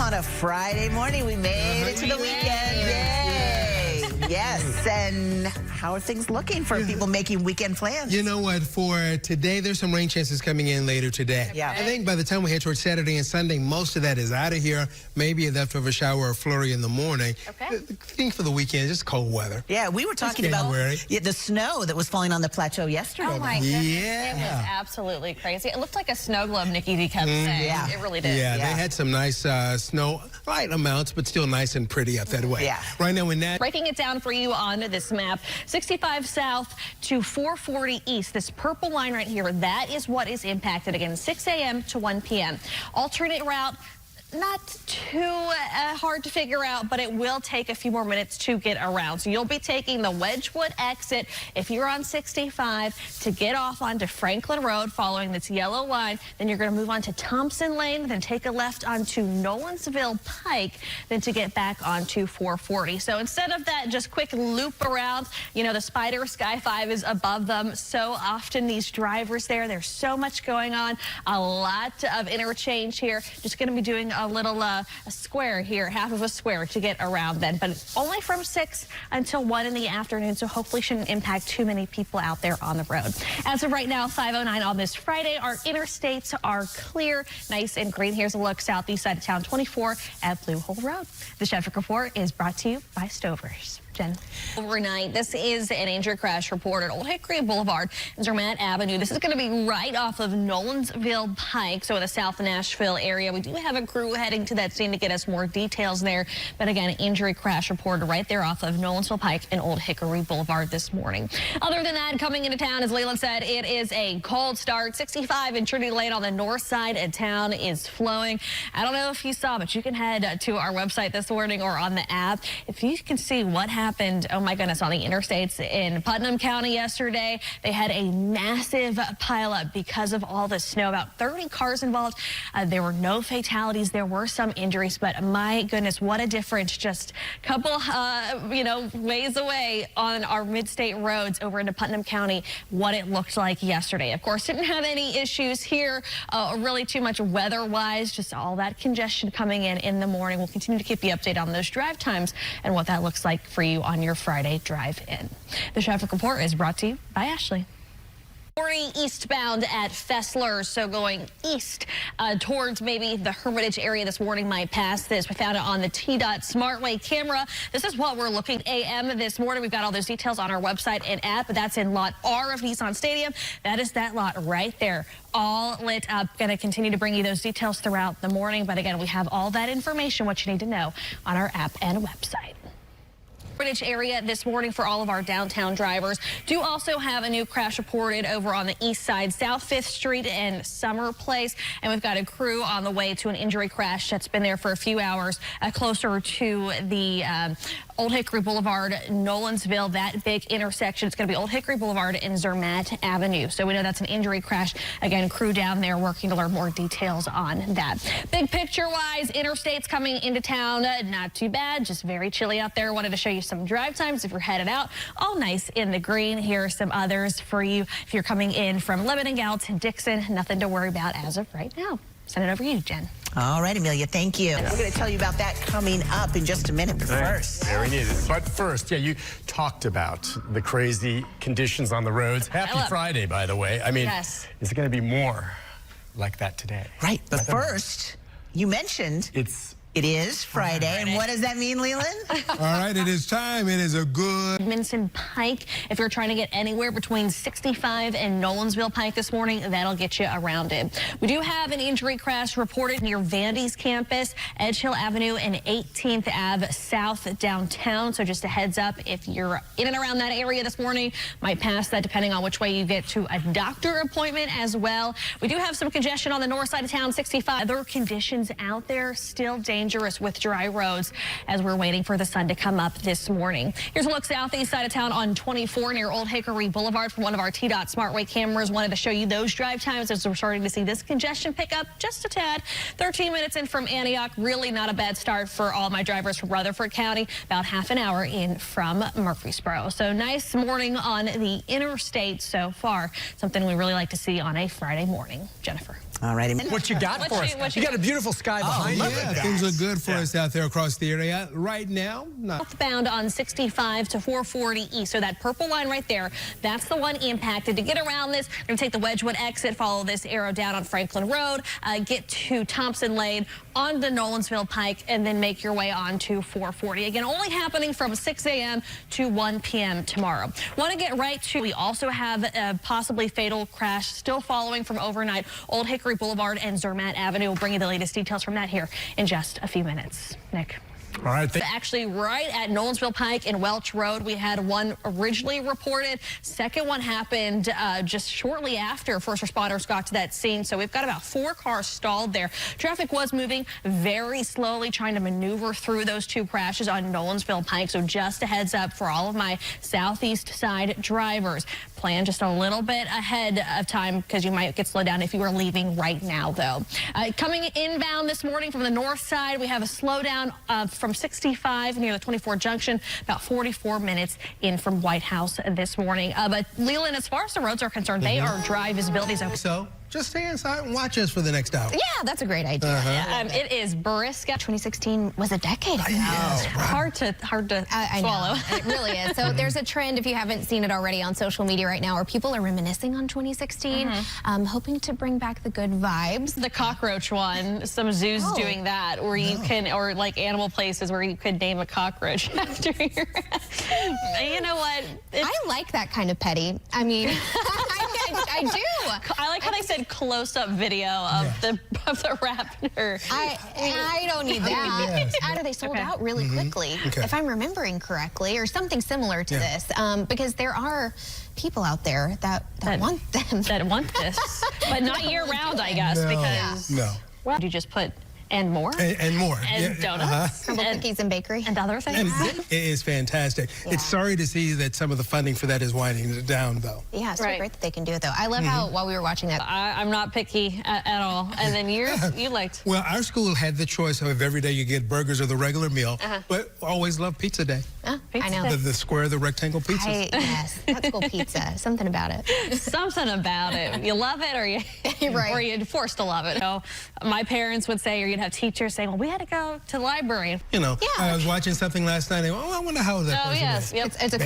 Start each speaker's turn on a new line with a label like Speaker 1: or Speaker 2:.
Speaker 1: on a Friday morning. We made it to the weekend. Yay! Yes, and how are things looking for people making weekend plans?
Speaker 2: You know what, for today, there's some rain chances coming in later today.
Speaker 1: Yeah.
Speaker 2: I think by the time we head towards Saturday and Sunday, most of that is out of here. Maybe a leftover shower or flurry in the morning.
Speaker 3: Okay.
Speaker 2: The thing for the weekend, just cold weather.
Speaker 1: Yeah, we were talking about the snow that was falling on the plateau yesterday.
Speaker 3: Oh my goodness,
Speaker 2: Yeah.
Speaker 3: it was absolutely crazy. It looked like a snow globe, Nikki D kept saying.
Speaker 1: Yeah.
Speaker 3: It really did.
Speaker 2: Yeah, they had some nice snow, light amounts, but still nice and pretty up that way.
Speaker 1: Yeah.
Speaker 2: Right now in that.
Speaker 3: Breaking it down for you on this map, 65 south to 440 east. This purple line right here, that is what is impacted. Again, 6 a.m. to 1 p.m. Alternate route. Not too hard to figure out, but it will take a few more minutes to get around. So you'll be taking the Wedgwood exit if you're on 65 to get off onto Franklin Road following this yellow line. Then you're going to move on to Thompson Lane, then take a left onto Nolensville Pike, then to get back onto 440. So instead of that just quick loop around, you know, the Spider Sky 5 is above them. So often these drivers there's so much going on, a lot of interchange here. Just going to be doing a little a square here, half of a square to get around then, but it's only from 6 until 1 in the afternoon, so hopefully shouldn't impact too many people out there on the road. As of right now, 5:09 on this Friday, our interstates are clear, nice and green. Here's a look southeast side of town, 24 at Blue Hole Road. The traffic report is brought to you by Stover's. Jen. Overnight, this is an injury crash report at Old Hickory Boulevard and Zermatt Avenue. This is going to be right off of Nolensville Pike, so in the South Nashville area. We do have a crew heading to that scene to get us more details there. But again, injury crash reported right there off of Nolensville Pike and Old Hickory Boulevard this morning. Other than that, coming into town, as Leland said, it is a cold start. 65 in Trinity Lane on the north side of town is flowing. I don't know if you saw, but you can head to our website this morning or on the app. If you can see what happened, oh my goodness, on the interstates in Putnam County yesterday. They had a massive pileup because of all the snow, about 30 cars involved. There were no fatalities. There were some injuries, but my goodness, what a difference just a couple, ways away on our mid-state roads over into Putnam County, what it looked like yesterday. Of course, didn't have any issues here, really too much weather-wise, just all that congestion coming in the morning. We'll continue to keep you updated on those drive times and what that looks like for you on your Friday drive-in. The traffic report is brought to you by Ashley. 40 eastbound at Fessler, so going east towards maybe the Hermitage area this morning might pass this. We found it on the T-Dot SmartWay camera. This is what we're looking AM this morning. We've got all those details on our website and app, but that's in Lot R of Nissan Stadium. That is that lot right there, all lit up. Going to continue to bring you those details throughout the morning, but again, we have all that information, what you need to know, on our app and website. Hermitage area this morning for all of our downtown drivers. Do also have a new crash reported over on the east side, South 5th Street and Summer Place. And we've got a crew on the way to an injury crash that's been there for a few hours closer to the Old Hickory Boulevard, Nolensville, that big intersection. It's going to be Old Hickory Boulevard and Zermatt Avenue. So we know that's an injury crash. Again, crew down there working to learn more details on that. Big picture-wise, interstates coming into town, not too bad, just very chilly out there. Wanted to show you some drive times if you're headed out. All nice in the green. Here are some others for you if you're coming in from Lebanon, Gallatin, Dixon. Nothing to worry about as of right now. Send it over to you, Jen.
Speaker 1: All right, Amelia, thank you. We're going to tell you about that coming up in just a minute. But first.
Speaker 4: Very needed. But first, yeah, you talked about the crazy conditions on the roads. Happy Friday, by the way. I mean,
Speaker 3: yes.
Speaker 4: Is it going to be more like that today?
Speaker 1: Right, but first, you mentioned it is Friday, and what does that mean, Leland?
Speaker 2: All right, it is time. It is a good...
Speaker 3: Edmondson Pike, if you're trying to get anywhere between 65 and Nolensville Pike this morning, that'll get you around it. We do have an injury crash reported near Vandy's campus, Edge Hill Avenue and 18th Ave South downtown. So just a heads up, if you're in and around that area this morning, might pass that depending on which way you get to a doctor appointment as well. We do have some congestion on the north side of town, 65. Other conditions out there, still dangerous with dry roads as we're waiting for the sun to come up this morning. Here's a look southeast side of town on 24 near Old Hickory Boulevard from one of our T-Dot SmartWay cameras. Wanted to show you those drive times as we're starting to see this congestion pick up just a tad. 13 minutes in from Antioch. Really not a bad start for all my drivers from Rutherford County. About half an hour in from Murfreesboro. So nice morning on the interstate so far. Something we really like to see on a Friday morning. Jennifer.
Speaker 1: All righty.
Speaker 4: What you got for us? You got a beautiful sky behind you.
Speaker 2: Yeah, things are good for us out there across the area. Right now, not.
Speaker 3: Southbound on 65 to 440 east. So that purple line right there, that's the one impacted. To get around this, we're going to take the Wedgwood exit, follow this arrow down on Franklin Road, get to Thompson Lane, on the Nolensville Pike, and then make your way on to 440. Again, only happening from 6 a.m. to 1 p.m. tomorrow. Want to get right to, we also have a possibly fatal crash still following from overnight. Old Hickory Boulevard and Zermatt Avenue. We'll bring you the latest details from that here in just a few minutes. Nick.
Speaker 4: All right.
Speaker 3: Actually, right at Nolensville Pike and Welch Road, we had one originally reported. Second one happened just shortly after first responders got to that scene. So we've got about 4 cars stalled there. Traffic was moving very slowly, trying to maneuver through those 2 crashes on Nolensville Pike. So just a heads up for all of my southeast side drivers. Plan just a little bit ahead of time because you might get slowed down if you are leaving right now, though. Coming inbound this morning from the north side, we have a slowdown from 65 near the 24 junction, about 44 minutes in from White House this morning. But Leland, as far as the roads are concerned, they are dry visibility.
Speaker 2: So just stay inside and watch us for the next hour.
Speaker 5: Yeah, that's a great idea.
Speaker 3: It is brisk.
Speaker 5: 2016 was a decade ago.
Speaker 3: Hard to
Speaker 5: I
Speaker 3: swallow.
Speaker 5: know. It really is. So there's a trend, if you haven't seen it already on social media right now, where people are reminiscing on 2016, hoping to bring back the good vibes.
Speaker 3: The cockroach one, some zoos doing that, where you can, or like animal places where you could name a cockroach after your. You know what?
Speaker 5: I like that kind of petty. I mean, I do.
Speaker 3: I like how they said close-up video of the raptor.
Speaker 5: I don't need that. Either they sold out really quickly, if I'm remembering correctly, or something similar to this, because there are people out there that want them.
Speaker 3: That want this, but not year-round, I guess, because
Speaker 2: No.
Speaker 3: you just put and more
Speaker 2: And more.
Speaker 3: and donuts,
Speaker 5: Crumble cookies and bakery.
Speaker 3: and other things.
Speaker 2: And it is fantastic. It's sorry to see that some of the funding for that is winding down, though.
Speaker 5: Yeah, it's so great that they can do it, though. I love how, while we were watching that.
Speaker 3: I'm not picky at all. And then yours, you liked.
Speaker 2: Well, our school had the choice of every day you get burgers or the regular meal, but always loved pizza day.
Speaker 5: I know.
Speaker 2: The square, the rectangle pizzas.
Speaker 5: Yes, that school pizza. Something about it.
Speaker 3: Something about it. You love it, or you're forced to love it. So my parents would say, or you'd have teachers saying, well, we had to go to the library.
Speaker 2: You know, I was watching something last night and I wonder how that person is.
Speaker 3: Yep.
Speaker 5: It's a quick